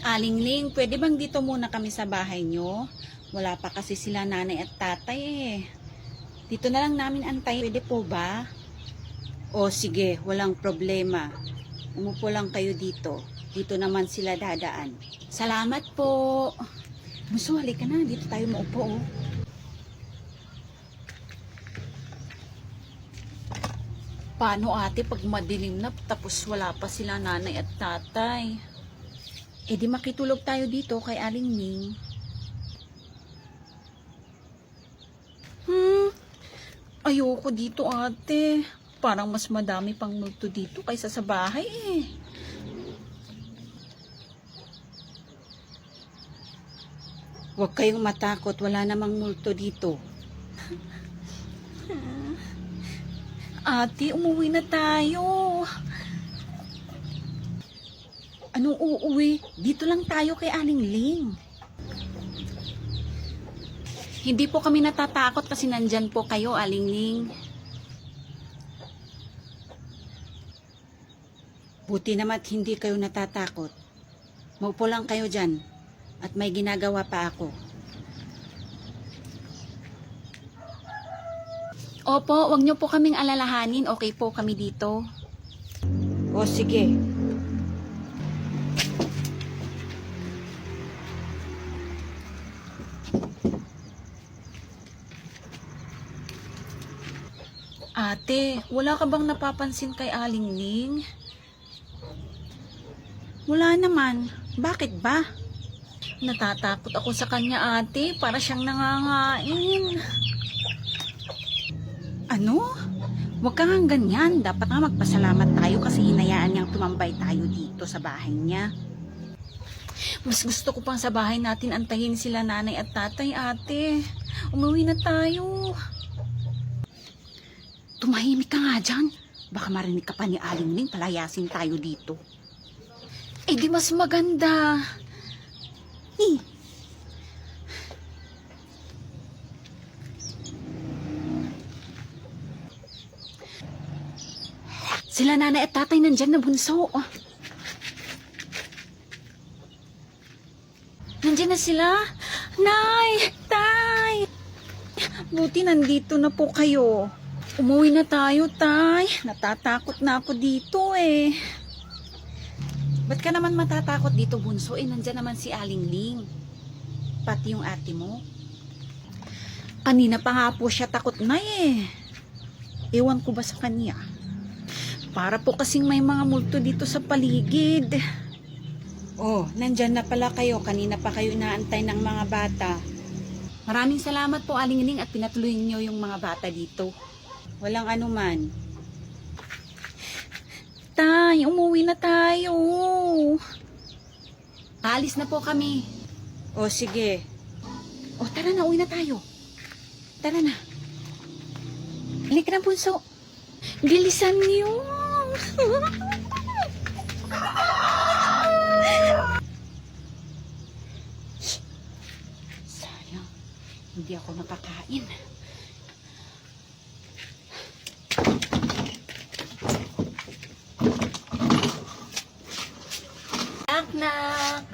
Aling Ling, pwede bang dito muna kami sa bahay nyo? Wala pa kasi sila nanay at tatay eh. Dito na lang namin antay, pwede po ba? O sige, walang problema. Umupo lang kayo dito. Dito naman sila dadaan. Salamat po. Bunso, halika na. Dito tayo maupo oh. Paano ate pag madilim na tapos wala pa sila nanay at tatay? E di makitulog tayo dito kay Aling Ning. Ayoko dito ate. Parang mas madami pang multo dito kaysa sa bahay eh. Huwag kayong matakot, wala namang multo dito. Ate, umuwi na tayo. Anong uuwi? Dito lang tayo kay Aling Ling. Hindi po kami natatakot kasi nandyan po kayo, Aling Ling. Buti naman hindi kayo natatakot. Maupo lang kayo dyan at may ginagawa pa ako. Opo, wag niyo po kaming alalahanin. Okay po kami dito. O sige. Ate, wala ka bang napapansin kay Aling Ling? Wala naman. Bakit ba? Natatakot ako sa kanya ate. Para siyang nangangain. Ano? Huwag ka nga ganyan. Dapat nga magpasalamat tayo kasi hinayaan niyang tumambay tayo dito sa bahay niya. Mas gusto ko pang sa bahay natin antayin sila nanay at tatay ate. Umuwi na tayo. Tumahimik ka nga dyan. Baka marinig ka pa ni Aling Ling, palayasin tayo dito. Eh di mas maganda. Sila nanay at tatay nandyan na bunso. Nandyan na sila. Nay! Tay! Buti nandito na po kayo. Umuwi na tayo, tay. Natatakot na ako dito eh. Ba't ka naman matatakot dito, bunso? Eh, nandyan naman si Aling Ling. Pati yung ate mo. Kanina pa nga po siya takot na eh. Ewan ko ba sa kanya? Para po kasing may mga multo dito sa paligid. Oh, nandyan na pala kayo. Kanina pa kayo inaantay ng mga bata. Maraming salamat po, Aling Ling, at pinatuloy niyo yung mga bata dito. Walang anuman. Tay, umuwi na tayo. Alis na po kami. O sige. O tara na, uwi na tayo. Tara na. Halika na, bunso. Bilisan niyo. Sayang, hindi ako nakakain. Knock.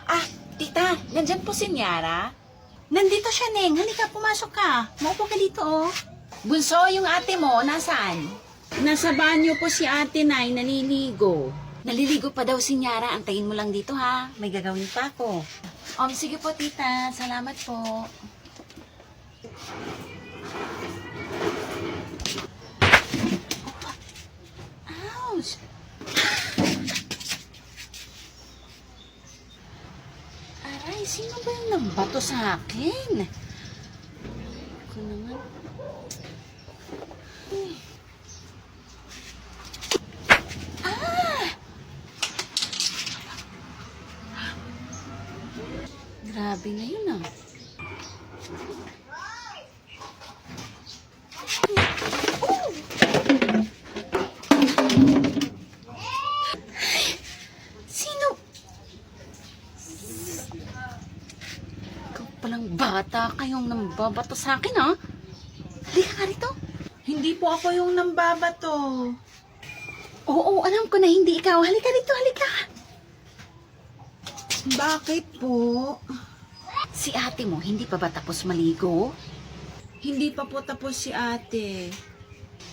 Ah, tita, nandyan po si Nyara? Nandito siya, Neng. Halika, pumasok ka. Maupo ka dito, oh. Bunso, yung ate mo, nasaan? Nasa banyo po si ate, Nay, naliligo. Naliligo pa daw si Nyara. Antayin mo lang dito, ha? May gagawin pa ako. Sige po, tita. Salamat po. Ouch! Aray, sino ba yung nagbato sa akin? Ako naman. Grabe na yun ah. Sino? Ikaw palang bata kayong nambabato sa akin ah. Halika ka rito. Hindi po ako yung nambabato. Oo, alam ko na hindi ikaw. Halika rito, halika. Bakit po? Si ate mo, hindi pa ba tapos maligo? Hindi pa po tapos si ate.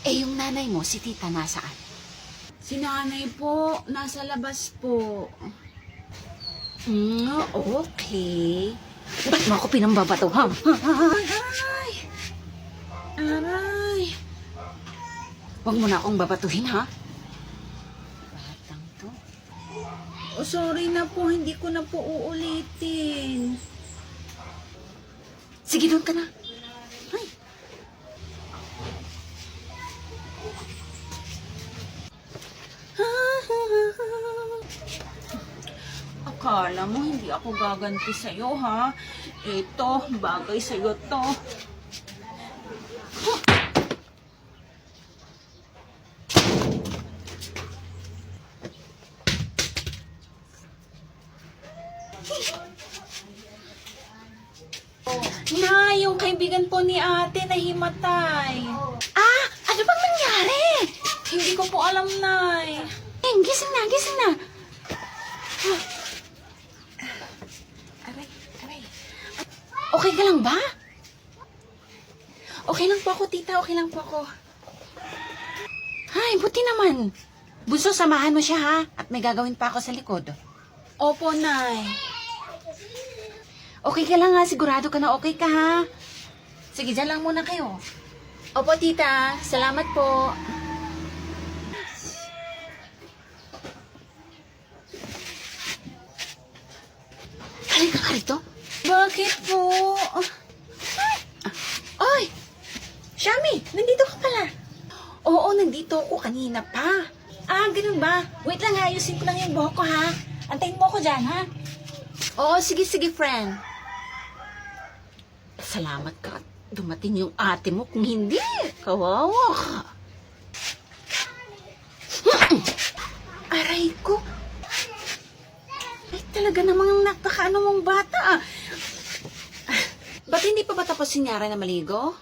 Eh, yung nanay mo, si tita, nasaan? Si nanay po, nasa labas po. Okay. Ba't mo ako pinambabato, ha? Aray! Aray! Huwag mo na akong babatuhin, ha? Batang to. Oh, sorry na po, hindi ko na po uulitin. Sige, doon ka na. Ay. Akala mo hindi ako gaganti sa'yo, ha? Ito, bagay sa'yo to. Nay, yung kaibigan po ni ate nahimatay. Ah, ano bang nangyari? Hindi ko po alam, Nay. Gising na, gising na. Aray, aray. Okay ka lang ba? Okay lang po ako, tita. Okay lang po ako. Ay, buti naman. Bunso, samahan mo siya, ha? At may gagawin pa ako sa likod. Opo, Nay. Okay ka lang, ha? Sigurado ka na okay ka, ha? Sige, dyan lang muna kayo. Opo, tita. Salamat po. Halika ka rito. Bakit po? Ay! Shami, nandito ka pala. Oo, nandito ako kanina pa. Ah, ganun ba? Wait lang, ayusin ko lang yung buhok ko, ha? Antayin mo ako dyan, ha? Oo, sige, friend. Salamat ka at dumating yung ate mo. Kung hindi, kawawa ka. Aray ko. Ay, talaga namang napakaano mong bata. Ba't hindi pa ba tapos si Nyara na maligo?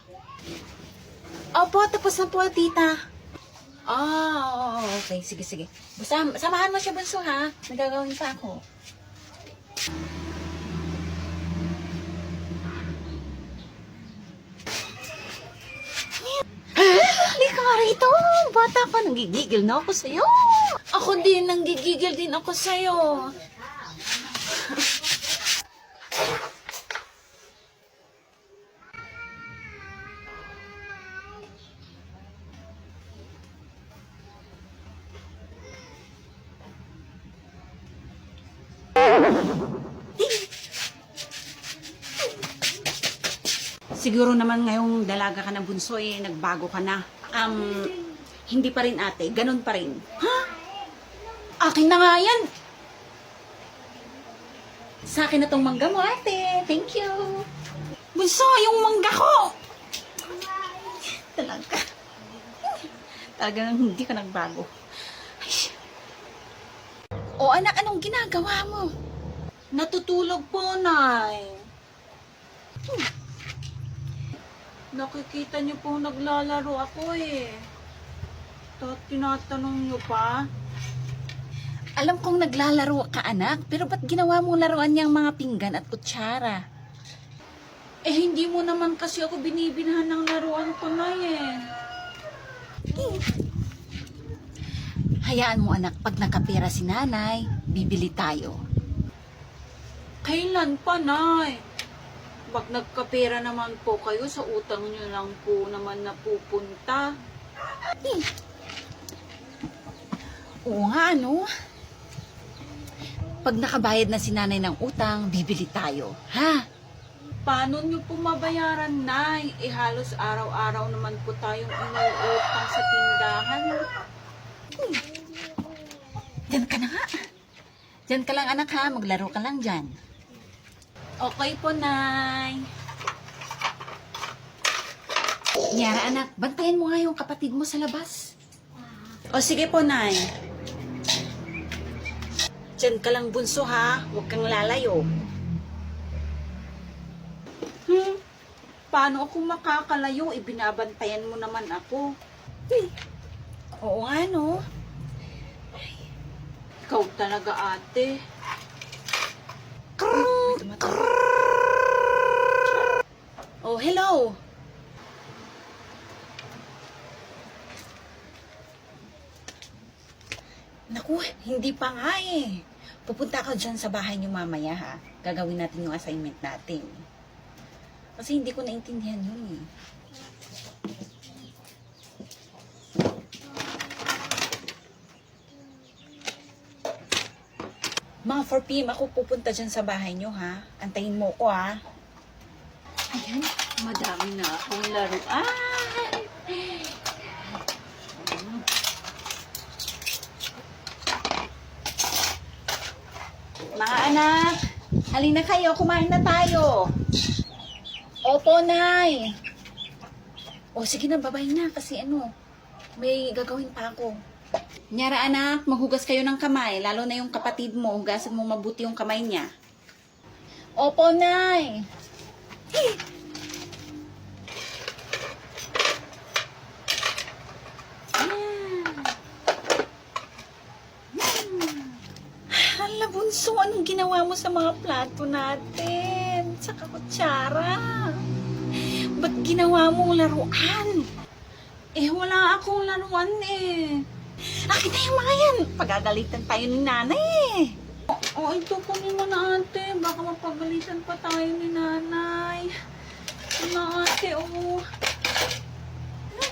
Opo, tapos na po, tita. Okay. Sige. Basta, samahan mo siya, bunso, ha? Nagagawin pa ako. Halika ka rito. Bata ka, nanggigigil na ako sa'yo. Ako din, nanggigigil din ako sa'yo. Siguro naman ngayong dalaga ka ng bunso, nagbago ka na. Hindi pa rin ate, ganun pa rin. Ha? Akin na nga yan. Sa akin na tong mangga mo, ate. Thank you. Bunso, yung mangga ko! Talaga. Talagang hindi ka nagbago. Ay. O anak, anong ginagawa mo? Natutulog po, Nay. Nakikita niyo po naglalaro ako eh. Tinatanong niyo pa? Alam kong naglalaro ka, anak, pero ba't ginawa mo laruan niyang mga pinggan at kutsara? Eh, hindi mo naman kasi ako binibinhan ng laruan ko, Nay eh. Hayaan mo, anak, pag nakapera si nanay, bibili tayo. Kailan pa, Nay? Pag nagkapera naman po kayo, sa utang niyo lang po naman napupunta. Oo nga, ano? Pag nakabayad na si nanay ng utang, bibili tayo, ha? Paano niyo po mabayaran, Nay? Eh, halos araw-araw naman po tayong inuutang sa tindahan. Diyan ka na nga. Diyan ka lang, anak, ha? Maglaro ka lang dyan. Okay po, Nay. Nyara, anak, bantayan mo nga yung kapatid mo sa labas. O, sige po, Nay. Diyan ka lang, bunso, ha? Huwag kang lalayo. Paano ako makakalayo? Ibinabantayan mo naman ako. Oo nga, no? Ikaw talaga, ate. Hindi pa nga eh. Pupunta ako dyan sa bahay niyo mamaya ha. Gagawin natin yung assignment natin. Kasi hindi ko naintindihan yun eh. Mga 4 PM ako pupunta dyan sa bahay niyo ha. Antayin mo ko ha. Ayan, madami na akong laruan. Mga anak, halina kayo, kumain na tayo. Opo, Nay. O sige na, babay na kasi may gagawin pa ako. Nyara anak, maghugas kayo ng kamay, lalo na yung kapatid mo, hugasan mo mabuti yung kamay niya. Opo, Nay. Hala, Bunso, anong ginawa mo sa mga plato natin? Sa kutsara. Ba't ginawa mong laruan? Wala akong laruan eh. Akin na yung mga yan. Pagagalitan tayo ni nanay eh. Ito po mo na ate. Baka mapagalitan pa tayo ni nanay. Na ate,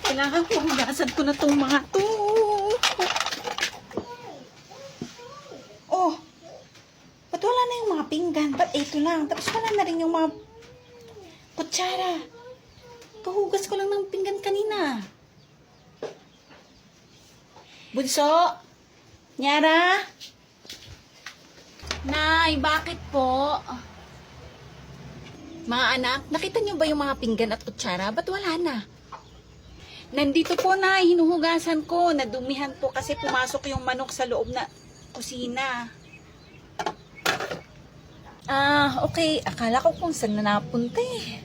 Kailangan ko hugasan ko na tong mga to. Oh, ba't wala na yung mga pinggan? Ba't ito lang? Tapos wala na rin yung mga kutsara. Kahugas ko lang ng pinggan kanina. Bunso? Nyara? Nay, bakit po? Mga anak, nakita niyo ba yung mga pinggan at kutsara? Ba't wala na? Nandito po na, hinuhugasan ko. Nadumihan po kasi pumasok yung manok sa loob na kusina. Okay. Akala ko kung saan na napunta eh.